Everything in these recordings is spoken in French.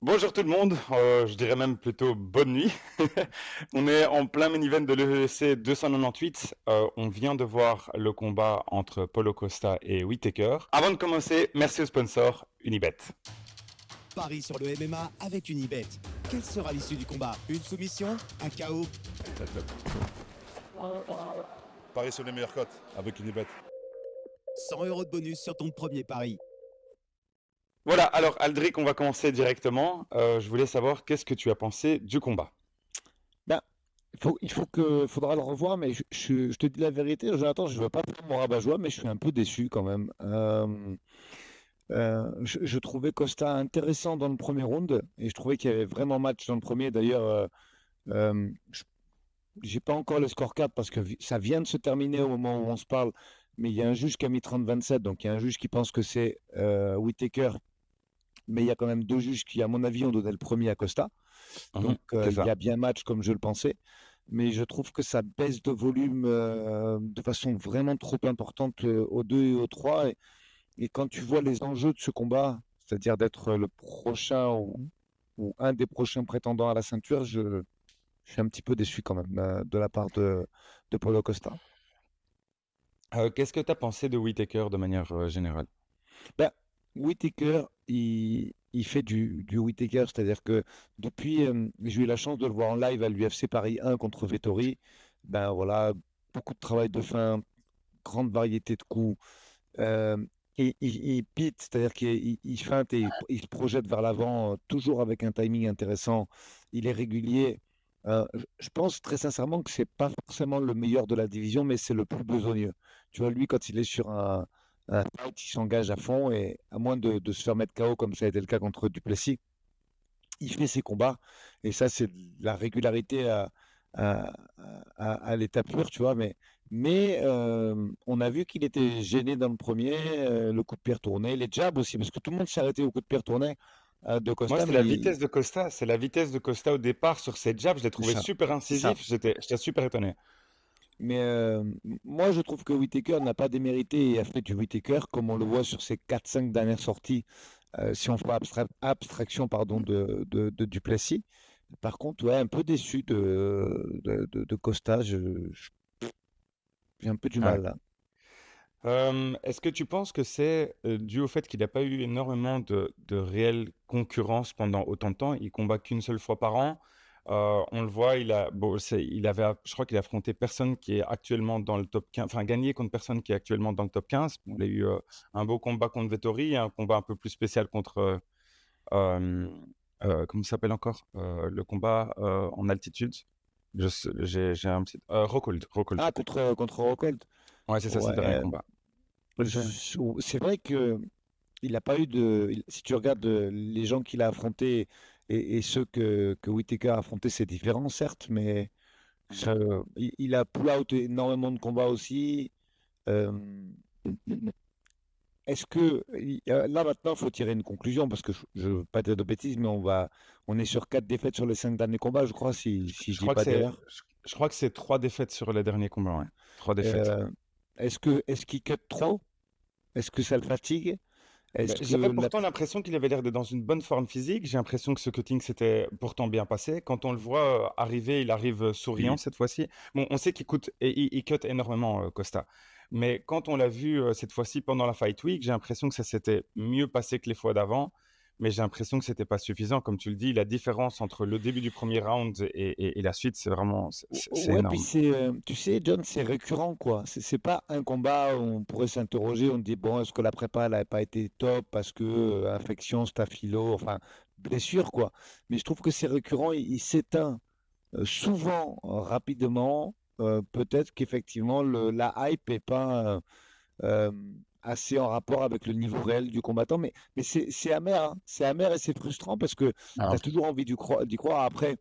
Bonjour tout le monde, je dirais même plutôt bonne nuit. On est en plein main event de l'EEC 298. On vient de voir le combat entre Paulo Costa et Whittaker. Avant de commencer, merci au sponsor Unibet. Paris sur le MMA avec Unibet. Quelle sera l'issue du combat? Une soumission? Un KO? Paris sur les meilleures cotes avec Unibet. 100 € de bonus sur ton premier pari. Voilà, alors Aldric, on va commencer directement. Je voulais savoir qu'est-ce que tu as pensé du combat. Ben, faudra le revoir, mais je te dis la vérité, Jonathan, je ne veux pas faire mon rabat-joie, mais je suis un peu déçu quand même. Je trouvais Costa intéressant dans le premier round et je trouvais qu'il y avait vraiment match dans le premier. D'ailleurs, j'ai pas encore le scorecard parce que ça vient de se terminer au moment où on se parle, mais il y a un juge qui a mis 30-27, donc il y a un juge qui pense que c'est Whittaker, mais il y a quand même deux juges qui, à mon avis, ont donné le premier à Costa. Donc, c'est il ça. y a bien match comme je le pensais, mais je trouve que ça baisse de volume de façon vraiment trop importante au 2 et au 3. Et quand tu vois les enjeux de ce combat, c'est-à-dire d'être le prochain ou un des prochains prétendants à la ceinture, je suis un petit peu déçu quand même de la part de Paulo Costa. Qu'est-ce que tu as pensé de Whittaker de manière générale? Ben, Whittaker, il fait du Whittaker, c'est-à-dire que depuis, j'ai eu la chance de le voir en live à l'UFC Paris 1 contre Vettori. Ben voilà, beaucoup de travail de fin, grande variété de coups. euh, et il pite, c'est-à-dire qu'il feinte et il se projette vers l'avant, toujours avec un timing intéressant. Il est régulier. Je pense très sincèrement que c'est pas forcément le meilleur de la division, mais c'est le plus besogneux. Tu vois, lui, quand il est sur un fight, il s'engage à fond et à moins de se faire mettre KO comme ça a été le cas contre Duplessis, il fait ses combats. Et ça, c'est de la régularité à, à l'état pur, tu vois. Mais on a vu qu'il était gêné dans le premier, le coup de pied retourné, les jabs aussi, parce que tout le monde s'est arrêté au coup de pied retourné de Moi, Costa, c'est la vitesse de Costa. C'est la vitesse de Costa au départ sur ses jabs. Je l'ai c'est trouvé ça. super C'est ça. incisif. J'étais super étonné. Mais moi, je trouve que Whittaker n'a pas démérité et a fait du Whittaker, comme on le voit sur ses 4-5 dernières sorties, si on fait abstraction pardon, de Duplessis. Par contre, ouais, un peu déçu de Costa. J'ai un peu du Ah ouais. mal là. Est-ce que tu penses que c'est dû au fait qu'il n'a pas eu énormément de réelle concurrence pendant autant de temps? Il combat qu'une seule fois par an. On le voit, je crois qu'il a affronté personne qui est actuellement dans le top 15, enfin gagné contre personne qui est actuellement dans le top 15. Il a eu un beau combat contre Vettori, un combat un peu plus spécial contre, euh, comment ça s'appelle encore? Le combat en altitude. J'ai un petit... Rockhold, Rockhold. Ah, contre Rockhold. Ouais, c'est ça, c'est le dernier Ouais, combat. c'est vrai que il n'a pas eu de. Si tu regardes les gens qu'il a affrontés et ceux que Whittaker a affrontés, c'est différent, certes, mais il a pull out énormément de combats aussi. Euh, Est-ce que là maintenant, il faut tirer une conclusion parce que je ne veux pas dire de bêtises, mais on est sur 4 défaites sur les 5 derniers combats, je crois, si Je je dis crois que pas c'est, d'erreur. je crois que c'est 3 défaites sur les derniers combats, ouais. 3 défaites. Euh, est-ce qu'il cut trop? Est-ce que ça le fatigue? Ben, Est-ce que j'avais pourtant l'impression qu'il avait l'air d'être dans une bonne forme physique. J'ai l'impression que ce cutting s'était pourtant bien passé. Quand on le voit arriver, il arrive souriant cette fois-ci. Bon, on sait qu'il cut énormément, Costa. Mais quand on l'a vu cette fois-ci pendant la Fight Week, j'ai l'impression que ça s'était mieux passé que les fois d'avant. Mais j'ai l'impression que c'était pas suffisant. Comme tu le dis, la différence entre le début du premier round et la suite, c'est vraiment, c'est Ouais, puis énorme. c'est, tu sais, John, c'est récurrent, quoi. C'est pas un combat où on pourrait s'interroger, on dit, bon, est-ce que la prépa, elle n'avait pas été top parce que infection, staphylo, enfin, blessure, quoi. Mais je trouve que c'est récurrent, il s'éteint souvent, rapidement. Peut-être qu'effectivement, la hype est pas euh, assez en rapport avec le niveau réel du combattant, mais c'est amer, hein. C'est amer et c'est frustrant parce que tu as Alors, toujours envie d'y croire. Après,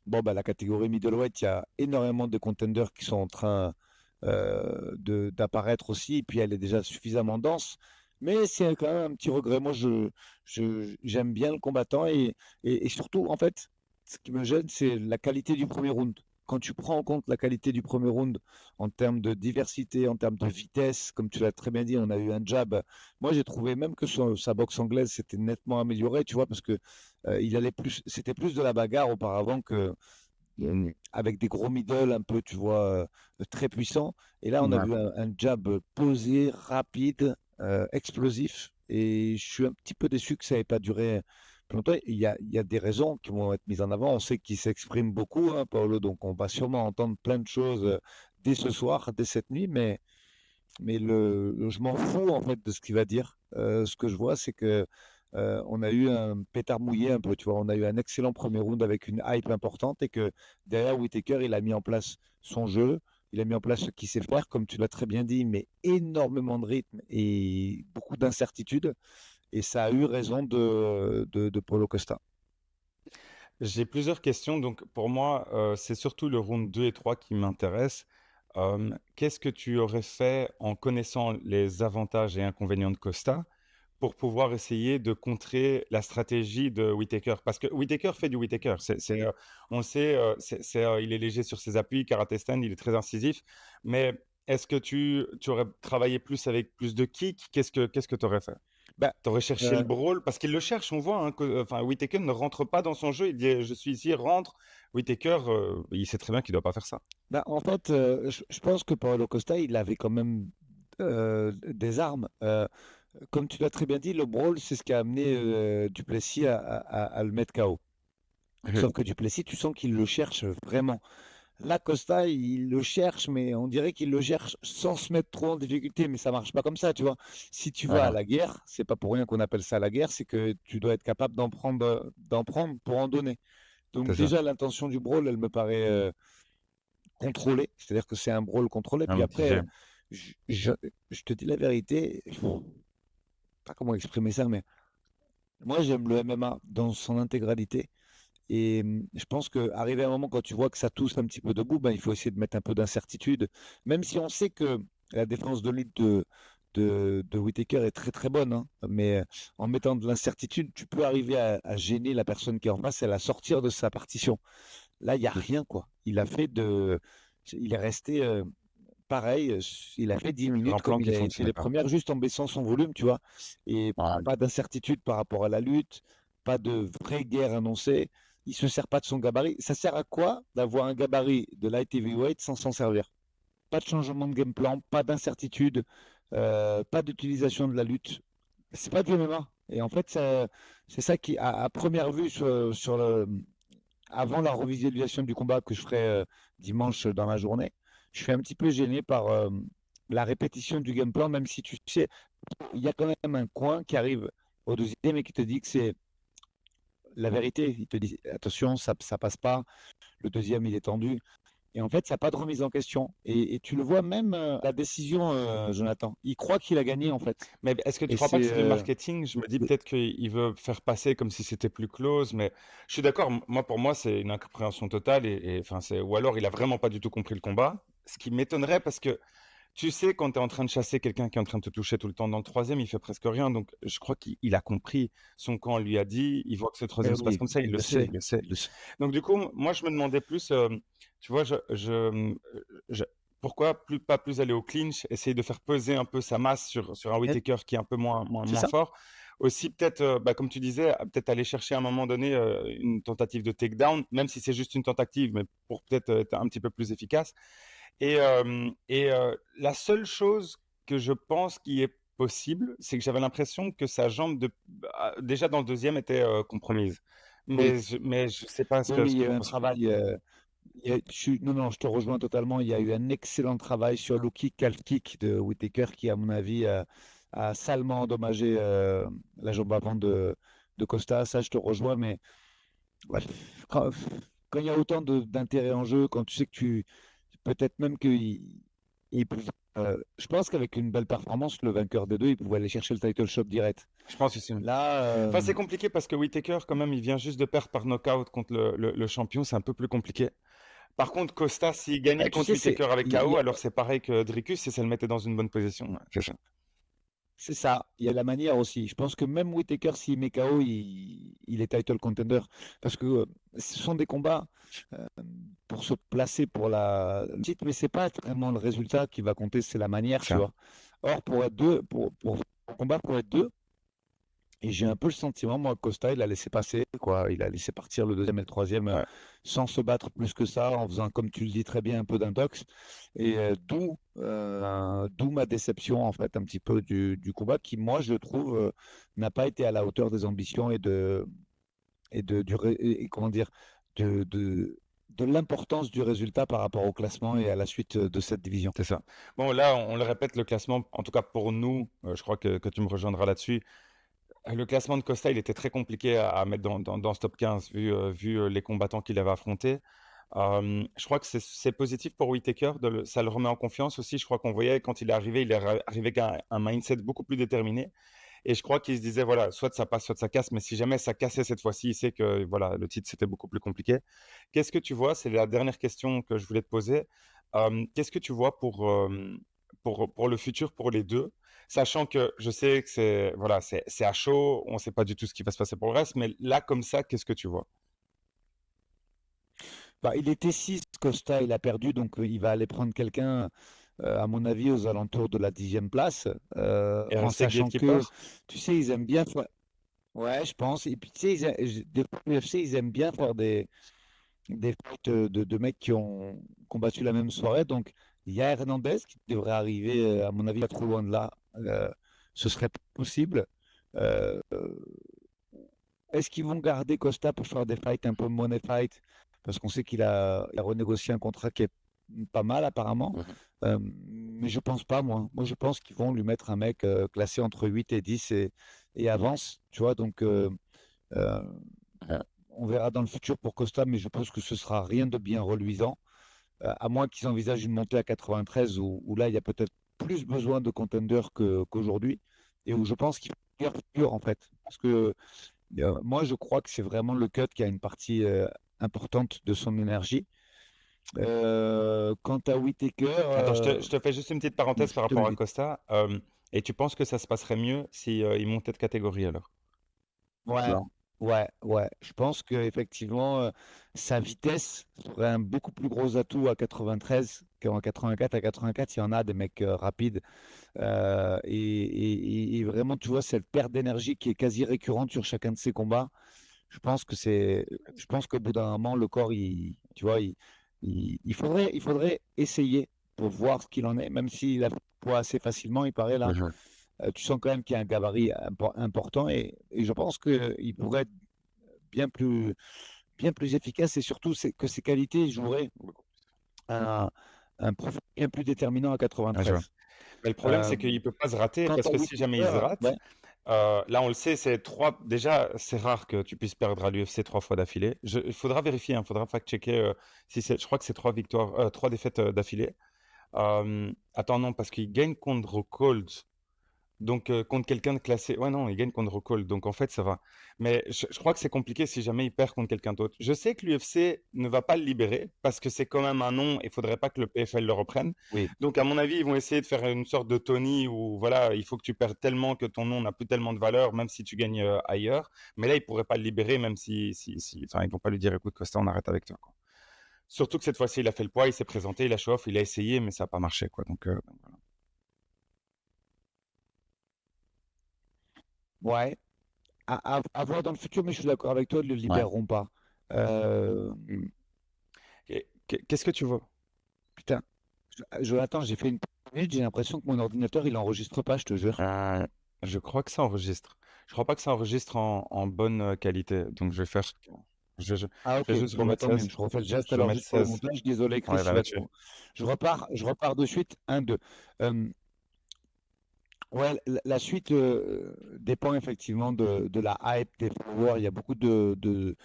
bon, bah, la catégorie middleweight, il y a énormément de contenders qui sont en train d'apparaître aussi, et puis elle est déjà suffisamment dense. Mais c'est quand même un petit regret. Moi, j'aime bien le combattant et surtout, en fait, ce qui me gêne, c'est la qualité du premier round. quand tu prends en compte la qualité du premier round en termes de diversité, en termes de vitesse, comme tu l'as très bien dit, on a eu un jab. Moi, j'ai trouvé même que sa boxe anglaise s'était nettement améliorée, tu vois, parce que c'était plus de la bagarre auparavant que avec des gros middle un peu, tu vois, très puissants. Et là, on a Ouais. vu un jab posé, rapide, explosif. Et je suis un petit peu déçu que ça n'ait pas duré plus longtemps. Il y a des raisons qui vont être mises en avant. On sait qu'il s'exprime beaucoup, hein, Paolo, donc on va sûrement entendre plein de choses dès ce soir, dès cette nuit, mais je m'en fous en fait de ce qu'il va dire. Ce que je vois, c'est que on a eu un pétard mouillé un peu, tu vois. On a eu un excellent premier round avec une hype importante et que derrière Whittaker, il a mis en place son jeu, il a mis en place ce qu'il sait faire, comme tu l'as très bien dit, mais énormément de rythme et beaucoup d'incertitudes. Et ça a eu raison de Paulo Costa. J'ai plusieurs questions. Donc, pour moi, c'est surtout le round 2 et 3 qui m'intéressent. Qu'est-ce que tu aurais fait en connaissant les avantages et inconvénients de Costa pour pouvoir essayer de contrer la stratégie de Whittaker? Parce que Whittaker fait du Whittaker. On le sait, il est léger sur ses appuis, karaté stand, il est très incisif. Mais est-ce que tu aurais travaillé plus avec plus de kick? Qu'est-ce que tu aurais fait? Bah, T'aurais cherché le brawl parce qu'il le cherche, on voit. Hein, enfin, Whittaker ne rentre pas dans son jeu. Il dit je suis ici, rentre. Whittaker, il sait très bien qu'il ne doit pas faire ça. en fait, je pense que Paulo Costa, il avait quand même des armes. Comme tu l'as très bien dit, le brawl, c'est ce qui a amené Duplessis à le mettre KO. Sauf que Duplessis, tu sens qu'il le cherche vraiment. Là, Costa, il le cherche, mais on dirait qu'il le cherche sans se mettre trop en difficulté, mais ça marche pas comme ça, tu vois. Si tu vas à Ouais, la guerre, c'est pas pour rien qu'on appelle ça la guerre, c'est que tu dois être capable d'en prendre pour en donner. Donc c'est ça. déjà, l'intention du brawl, elle me paraît contrôlée, c'est-à-dire que c'est un brawl contrôlé. Un Puis après, mitigé. je te dis la vérité, je sais pas comment exprimer ça, mais moi, j'aime le MMA dans son intégralité. Et je pense qu'arrivé à un moment, quand tu vois que ça tousse un petit peu debout, ben, il faut essayer de mettre un peu d'incertitude. Même si on sait que la défense de lutte de Whittaker est très très bonne, hein. Mais en mettant de l'incertitude, tu peux arriver à gêner la personne qui est en face et à la sortir de sa partition. Là, il n'y a rien, quoi. Il est resté pareil, il a fait 10 Sur un minutes comme plan il qui a été fonctionnait les pas. premières, juste en baissant son volume, tu vois. Et Ouais, pas d'incertitude par rapport à la lutte, pas de vraie guerre annoncée. Il se sert pas de son gabarit. Ça sert à quoi d'avoir un gabarit de light heavyweight sans s'en servir? Pas de changement de game plan, pas d'incertitude, pas d'utilisation de la lutte. C'est pas du MMA. Et en fait, c'est ça qui, à première vue, avant la revisualisation du combat que je ferai dimanche dans la journée, je suis un petit peu gêné par la répétition du game plan, même si tu sais, il y a quand même un coin qui arrive au deuxième et qui te dit que c'est la vérité. Il te dit attention, ça passe pas. Le deuxième, il est tendu. Et en fait, il n'y a pas de remise en question. Et tu le vois même la décision, Jonathan. Il croit qu'il a gagné, en fait. mais est-ce que tu Et crois pas que c'est. c'est du marketing? Je me dis peut-être qu'il veut faire passer comme si c'était plus close, mais je suis d'accord. Moi, pour moi, c'est une incompréhension totale enfin, ou alors il a vraiment pas du tout compris le combat. Ce qui m'étonnerait parce que tu sais, quand tu es en train de chasser quelqu'un qui est en train de te toucher tout le temps dans le troisième, il fait presque rien. Donc, je crois qu'il a compris. Son camp lui a dit. Il voit que ce Mais troisième se passe oui, comme ça. Il il le le sait, sait. il le sait. Il le sait. Donc, du coup, moi, je me demandais plus, tu vois, je- pourquoi pas plus aller au clinch, essayer de faire peser un peu sa masse sur un Whittaker qui est un peu C'est moins ça. fort. Aussi, peut-être, comme tu disais, peut-être aller chercher à un moment donné une tentative de takedown, même si c'est juste une tentative, mais pour peut-être être un petit peu plus efficace. La seule chose que je pense qui est possible, c'est que j'avais l'impression que sa jambe déjà dans le deuxième était compromise. Oui. Mais je sais pas ce Oui, que, oui, ce il y que a eu tu en un penses. travail. Non, non, je te rejoins totalement. Il y a eu un excellent travail sur le kick, calf kick de Whittaker qui, à mon avis, a salement endommagé la jambe avant de Costa. Ça, je te rejoins. Mais ouais, quand, quand il y a autant d'intérêt en jeu, quand tu sais que peut-être même il pouvait, je pense qu'avec une belle performance, le vainqueur des deux, il pouvait aller chercher le title shot direct. Je pense aussi. Là, Enfin, c'est compliqué parce que Whittaker, quand même, il vient juste de perdre par knockout contre le champion. C'est un peu plus compliqué. Par contre, Costa, s'il gagnait tu contre sais, Whittaker avec il y KO, a- alors c'est pareil que Dricus et ça le mettait dans une bonne position. Ouais, c'est ça. C'est ça, il y a la manière aussi. Je pense que même Whittaker, s'il met KO, il est title contender. Parce que ce sont des combats euh, pour se placer pour le titre, mais c'est pas vraiment le résultat qui va compter, c'est la manière, tu Tiens, vois. Or, pour être deux, pour combattre pour être deux, et j'ai un peu le sentiment, moi, que Costa, il a laissé passer, quoi. Il a laissé partir le deuxième et le troisième ouais, sans se battre plus que ça, en faisant, comme tu le dis très bien, un peu d'intox. Et d'où ma déception, en fait, un petit peu du combat, qui, moi, je trouve, n'a pas été à la hauteur des ambitions et comment dire, de, de, de l'importance du résultat par rapport au classement et à la suite de cette division. c'est ça. Bon, là, on le répète, le classement, en tout cas pour nous, je crois que tu me rejoindras là-dessus. Le classement de Costa, il était très compliqué à mettre dans ce top 15 vu les combattants qu'il avait affrontés. Je crois que c'est positif pour Whittaker, ça le remet en confiance aussi. Je crois qu'on voyait quand il est arrivé, arrivé avec un mindset beaucoup plus déterminé. Et je crois qu'il se disait, voilà, soit ça passe, soit ça casse, mais si jamais ça cassait cette fois-ci, il sait que voilà, le titre, c'était beaucoup plus compliqué. Qu'est-ce que tu vois? C'est la dernière question que je voulais te poser. Qu'est-ce que tu vois pour le futur pour les deux? Sachant que je sais que voilà, c'est à chaud, on ne sait pas du tout ce qui va se passer pour le reste, mais là, comme ça, qu'est-ce que tu vois? Bah, il était 6 Costa, il a perdu, donc il va aller prendre quelqu'un, à mon avis, aux alentours de la 10e place, Et en rester sachant que, gatekeeper? tu sais, ils aiment bien faire... Ouais, je pense. Et puis, tu sais, des fois, l'UFC, ils aiment bien faire des fights de mecs qui ont combattu la même soirée. Donc, il y a Hernandez qui devrait arriver, à mon avis, pas trop loin de là. Ce serait possible. Euh, Est-ce qu'ils vont garder Costa pour faire des fights un peu money fight? Parce qu'on sait il a renégocié un contrat qui est pas mal apparemment. Mhm. Mais je pense pas, moi. Moi, je pense qu'ils vont lui mettre un mec classé entre 8 et 10 et avance. Tu vois, donc euh, Ouais. on verra dans le futur pour Costa, mais je pense que ce sera rien de bien reluisant. À moins qu'ils envisagent une montée à 93 où là, il y a peut-être plus besoin de contenders qu'aujourd'hui et où je pense qu'il faut faire figure en fait. Parce que moi, je crois que c'est vraiment le cut qui a une partie importante de son énergie. Quant à Whittaker, Attends, je te fais juste une petite parenthèse par je te le rapport à dis. Costa. Et tu penses que ça se passerait mieux si il montait de catégorie alors? Ouais, Non. ouais. Je pense qu'effectivement, sa vitesse serait un beaucoup plus gros atout à 93 qu'en 84. À 84, il y en a des mecs rapides. Et vraiment, tu vois, cette perte d'énergie qui est quasi récurrente sur chacun de ces combats. Je pense qu'au bout d'un moment, le corps, tu vois, il faudrait essayer pour voir ce qu'il en est, même s'il a fait le poids assez facilement, il paraît là. Mhm. Tu sens quand même qu'il y a un gabarit important et je pense qu'il pourrait être bien plus efficace et surtout que ses qualités joueraient un, un profil bien plus déterminant à Ouais, je vois. 93. Mais le problème, Euh, c'est qu'il ne peut pas se rater Quant parce à que si jamais il se Whittaker, rate, ouais, là on le sait, c'est trois. Déjà, c'est rare que tu puisses perdre à l'UFC 3 fois d'affilée. Il faudra vérifier, il faudra fact-checker si c'est. Je crois que c'est trois victoires, trois défaites d'affilée. Attends, non, parce qu'il gagne contre Cold. Donc, contre quelqu'un de classé. Ouais, non, il gagne contre Rockhold. Donc, en fait, ça va. Mais je crois que c'est compliqué si jamais il perd contre quelqu'un d'autre. Je sais que l'UFC ne va pas le libérer parce que c'est quand même un nom et il faudrait pas que le PFL le reprenne. oui. Donc, à mon avis, ils vont essayer de faire une sorte de Tony où, voilà, il faut que tu perdes tellement que ton nom n'a plus tellement de valeur, même si tu gagnes ailleurs. Mais là, ils pourraient pas le libérer, même enfin, ils vont pas lui dire, écoute, Costa, on arrête avec toi, quoi. Surtout que cette fois-ci, il a fait le poids, il s'est présenté, il a show off, il a essayé, mais ça n'a pas marché, quoi. Donc, voilà. Ouais, à voir dans le futur, mais je suis d'accord avec toi, ils ne le Ouais. libéreront pas. Euh, Qu'est-ce que tu vois? Putain, Jonathan, j'ai fait une minute, j'ai l'impression que mon ordinateur, il enregistre pas, je te jure. Euh, je crois que ça enregistre. Je crois pas que ça enregistre en bonne qualité. Donc je vais faire. Ah Je ok, vais juste bon bah remettre tant mieux, 16. je refais le geste Je vais alors mettre juste pour le 16. montage. Désolé On Chris, est je là vais là-dessus. être... je repars de suite, 1-2. Euh, ouais, la suite dépend effectivement de la hype des followers. Il y a beaucoup de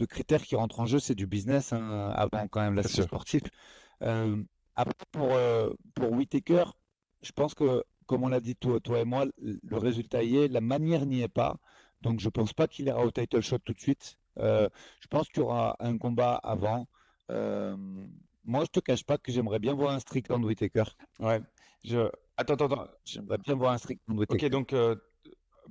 critères qui rentrent en jeu, c'est du business hein, avant quand même C'est l'aspect sûr. sportif. Euh, Après, pour Whittaker, je pense que, comme on l'a dit toi et moi, le résultat y est, la manière n'y est pas. Donc, je pense pas qu'il ira au title shot tout de suite. Je pense qu'il y aura un combat avant. Euh, Moi, je te cache pas que j'aimerais bien voir un Strickland Whittaker. Ouais. Je... Attends. J'aimerais bien voir un Strickland Ok, Whittaker. donc,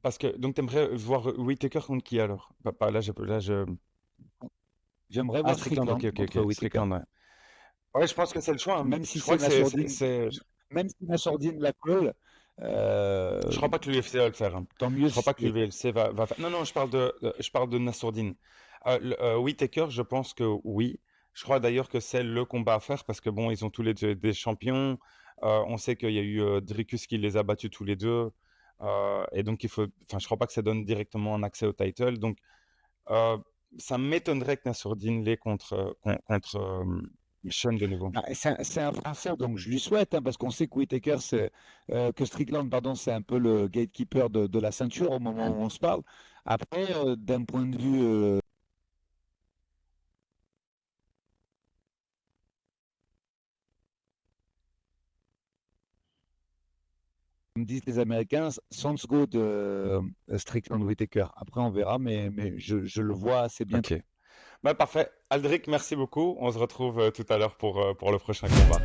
parce que donc t'aimerais voir Whittaker contre qui alors? Là, je... J'aimerais Ah, voir Strickland, ok, Strickland ok, contre ok. Whittaker. Strickland, ouais. Ouais, je pense que c'est le choix, hein. Même si Je crois c'est que c'est, Nassourdine, même si Nassourdine la colle, je euh, crois pas que l'UFC va le faire, hein. tant mieux Je crois si pas que l'UFC va faire. Non, non, je parle de Nassourdine. Whittaker, je pense que oui. Je crois d'ailleurs que c'est le combat à faire parce que bon, ils ont tous les deux des champions. On sait qu'il y a eu Dricus qui les a battus tous les deux. Et donc il faut. Enfin, je crois pas que ça donne directement un accès au title. Donc euh, ça m'étonnerait que Nassourdine l'ait contre Sean de nouveau. bah, c'est un Français, donc je lui souhaite, hein, parce qu'on sait que Whittaker, que Strickland, pardon, c'est un peu le gatekeeper de la ceinture au moment où on se parle. Après, d'un point de vue, comme disent les Américains, sounds good, Strickland Whittaker. Après, on verra, mais je le vois assez bien. Ok. Bah, parfait. Aldric, merci beaucoup. On se retrouve tout à l'heure pour le prochain combat.